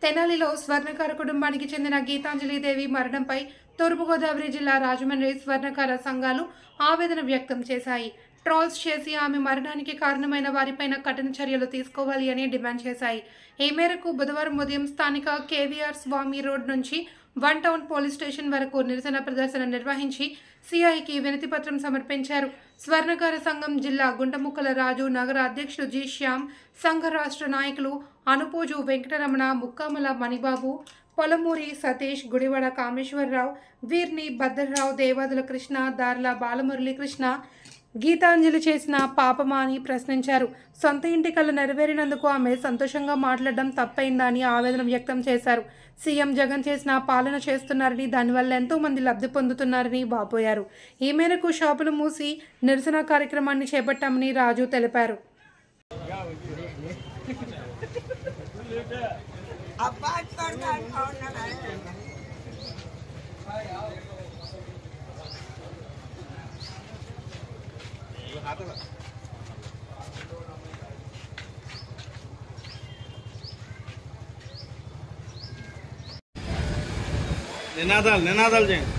తెనాలిలో స్వర్ణకార కుటుంబానికి చెందిన గీతాంజలి దేవి మరణంపై తూర్పుగోదావరి జిల్లా రాజమండ్రి స్వర్ణకార సంఘాలు ఆవేదన వ్యక్తం చేశాయి. ట్రోల్స్ చేసి ఆమె మరణానికి కారణమైన వారిపైన కఠిన చర్యలు తీసుకోవాలి అని డిమాండ్ చేశాయి. ఈ మేరకు బుధవారం ఉదయం స్థానిక కేవీఆర్ స్వామి రోడ్ నుంచి వన్ టౌన్ పోలీస్ స్టేషన్ వరకు నిరసన ప్రదర్శన నిర్వహించి సిఐకి వినతి పత్రం సమర్పించారు. స్వర్ణకార సంఘం జిల్లా గుంటముక్కల రాజు, నగర అధ్యక్షుడు జి శ్యామ్, సంఘ రాష్ట్ర నాయకులు అనుపోజు వెంకటరమణ, ముక్కామల మణిబాబు, పొలమూరి సతీష్, గుడివాడ కామేశ్వరరావు, వీర్ని భద్రరావు, దేవాదుల కృష్ణ, దార్ల బాలమురళీకృష్ణ గీతాంజలి చేసిన పాపమా అని ప్రశ్నించారు. సొంత ఇంటి కళ నెరవేరినందుకు ఆమె సంతోషంగా మాట్లాడడం తప్పైందా అని ఆవేదన వ్యక్తం చేశారు. సీఎం జగన్ చేసిన పాలన చేస్తున్నారని, దానివల్ల ఎంతో మంది లబ్ధి పొందుతున్నారని వాపోయారు. ఈ మేరకు షాపులు మూసి నిరసన కార్యక్రమాన్ని చేపట్టామని రాజు తెలిపారు. నినాదాలు చేయండి.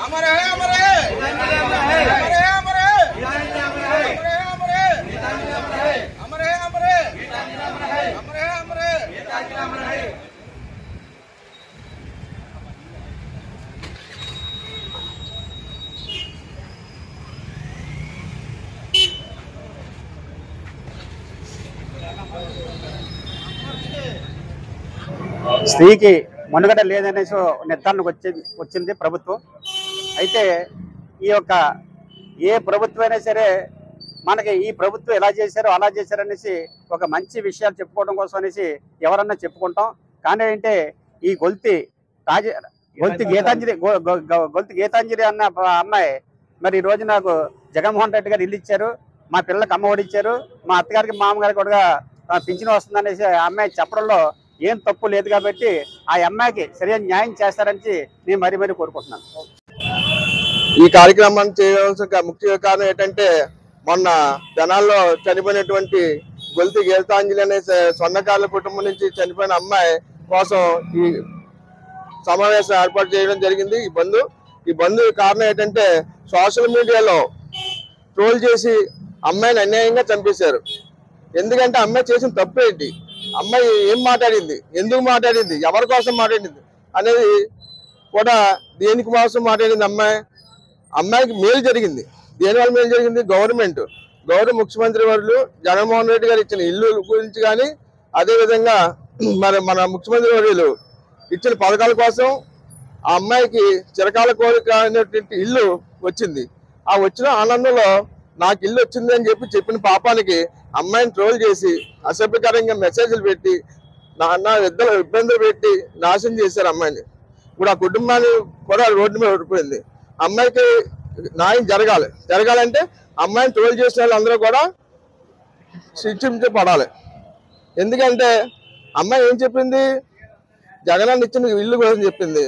అమరే అమరే అమరే అమరే అమరే అమరే అమరే అమరే అమరే అమరే. స్త్రీకి మనుగడ లేదనేసి నిర్ధారణకు వచ్చింది ప్రభుత్వం. అయితే ఈ యొక్క ఏ ప్రభుత్వం అయినా సరే మనకి ఈ ప్రభుత్వం ఎలా చేశారో అలా చేశారనేసి ఒక మంచి విషయాలు చెప్పుకోవడం కోసం అనేసి ఎవరన్నా చెప్పుకుంటాం. కానీ ఏంటంటే ఈ గొల్తి గీతాంజలి అన్న అమ్మాయి మరి ఈ రోజు నాకు జగన్మోహన్ రెడ్డి గారు ఇల్లు ఇచ్చారు, మా పిల్లలకు అమ్మఒడి ఇచ్చారు, మా అత్తగారికి మామగారికి కూడా పింఛను వస్తుందనేసి ఆ అమ్మాయి చెప్పడంలో ఏం తప్పు లేదు. కాబట్టి ఆ అమ్మాయికి సరైన న్యాయం చేస్తారని నేను మరీ కోరుకుంటున్నాను. ఈ కార్యక్రమాన్ని చేయవలసిన ముఖ్య కారణం ఏంటంటే మొన్న జనాల్లో చనిపోయినటువంటి గొల్తి గీతాంజలి అనే స్వర్ణకారుల కుటుంబం నుంచి చనిపోయిన అమ్మాయి కోసం ఈ సమావేశం ఏర్పాటు చేయడం జరిగింది. ఈ బంద్ కారణం ఏంటంటే సోషల్ మీడియాలో ట్రోల్ చేసి అమ్మాయిని అన్యాయంగా చంపేశారు. ఎందుకంటే అమ్మాయి చేసిన తప్పు ఏంటి, అమ్మాయి ఏం మాట్లాడింది, ఎందుకు మాట్లాడింది, ఎవరి కోసం మాట్లాడింది అనేది కూడా, దేనికి కోసం మాట్లాడింది అమ్మాయికి మేలు జరిగింది. దేనివల్ల మేలు జరిగింది? గౌరవ ముఖ్యమంత్రి వర్యులు జగన్మోహన్ రెడ్డి గారు ఇచ్చిన ఇల్లు గురించి కానీ, అదేవిధంగా మన ముఖ్యమంత్రి వర్యులు ఇచ్చిన పథకాల కోసం ఆ అమ్మాయికి చిరకాల కోరిక అనేటువంటి ఇల్లు వచ్చింది. ఆ వచ్చిన ఆనందంలో నాకు ఇల్లు వచ్చింది అని చెప్పిన పాపానికి అమ్మాయిని ట్రోల్ చేసి అసభ్యకరంగా మెసేజ్లు పెట్టి ఇద్దరు ఇబ్బందులు పెట్టి నాశనం చేశారు అమ్మాయిని. ఇప్పుడు ఆ కుటుంబాన్ని కూడా రోడ్డు మీద ఓడిపోయింది. అమ్మాయికి న్యాయం జరగాలంటే అమ్మాయిని ట్రోల్ చేసిన వాళ్ళందరూ కూడా శిక్షించబడాలి. ఎందుకంటే అమ్మాయి ఏం చెప్పింది? జగనన్న ఇచ్చిన ఇల్లు కోసం చెప్పింది.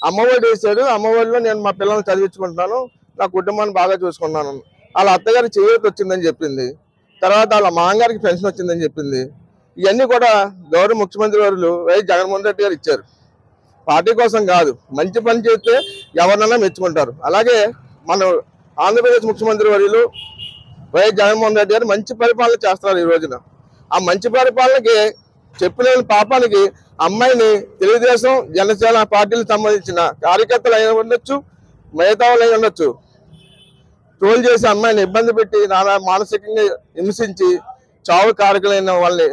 అమ్మఒడి వేసాడు, అమ్మఒడిలో నేను మా పిల్లల్ని చదివించుకుంటున్నాను, నా కుటుంబాన్ని బాగా చూసుకున్నాను, వాళ్ళ అత్తగారి చేయూత వచ్చిందని చెప్పింది, తర్వాత వాళ్ళ మామగారికి పెన్షన్ వచ్చిందని చెప్పింది. ఇవన్నీ కూడా గౌరవ ముఖ్యమంత్రి వర్యులు వైఎస్ జగన్మోహన్ రెడ్డి గారు ఇచ్చారు. పార్టీ కోసం కాదు, మంచి పని చేస్తే ఎవరినైనా మెచ్చుకుంటారు. అలాగే మన ఆంధ్రప్రదేశ్ ముఖ్యమంత్రి వర్యులు వైఎస్ జగన్మోహన్ రెడ్డి గారు మంచి పరిపాలన చేస్తున్నారు. ఈ రోజున ఆ మంచి పరిపాలనకి చెప్పలేని పాపానికి అమ్మాయిని తెలుగుదేశం జనసేన పార్టీలకు సంబంధించిన కార్యకర్తలు అయి ఉండొచ్చు, మిగతా వాళ్ళు అయి ఉండొచ్చు, ట్రోల్ చేసి అమ్మాయిని ఇబ్బంది పెట్టి మానసికంగా హింసించి చావు కారకులైన వాళ్ళని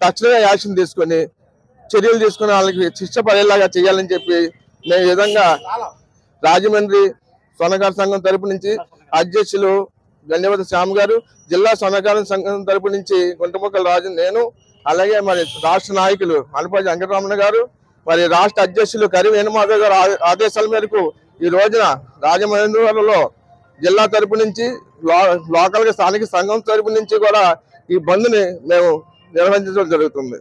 తక్షణమే యాక్షన్ తీసుకొని చర్యలు తీసుకుని వాళ్ళకి శిక్ష పడేలాగా చేయాలని చెప్పి మేము ఈ విధంగా రాజమండ్రి స్వర్ణకార సంఘం తరపు నుంచి అధ్యక్షులు ధన్యవాద శ్యామ్ గారు, జిల్లా స్వర్ణకార సంఘం తరపు నుంచి గుంటముక్కల రాజు, నేను, అలాగే మరి రాష్ట్ర నాయకులు అనుపోజు వెంకటరమణ గారు, మరి రాష్ట్ర అధ్యక్షులు కరి వేణుమాధవ్ గారు ఆదేశాల మేరకు ఈ రోజున రాజమహేంద్రవరంలో జిల్లా తరపు నుంచి లోకల్ గా స్థానిక సంఘం తరపు నుంచి కూడా ఈ బంద్ని మేము నిర్వహించడం జరుగుతుంది.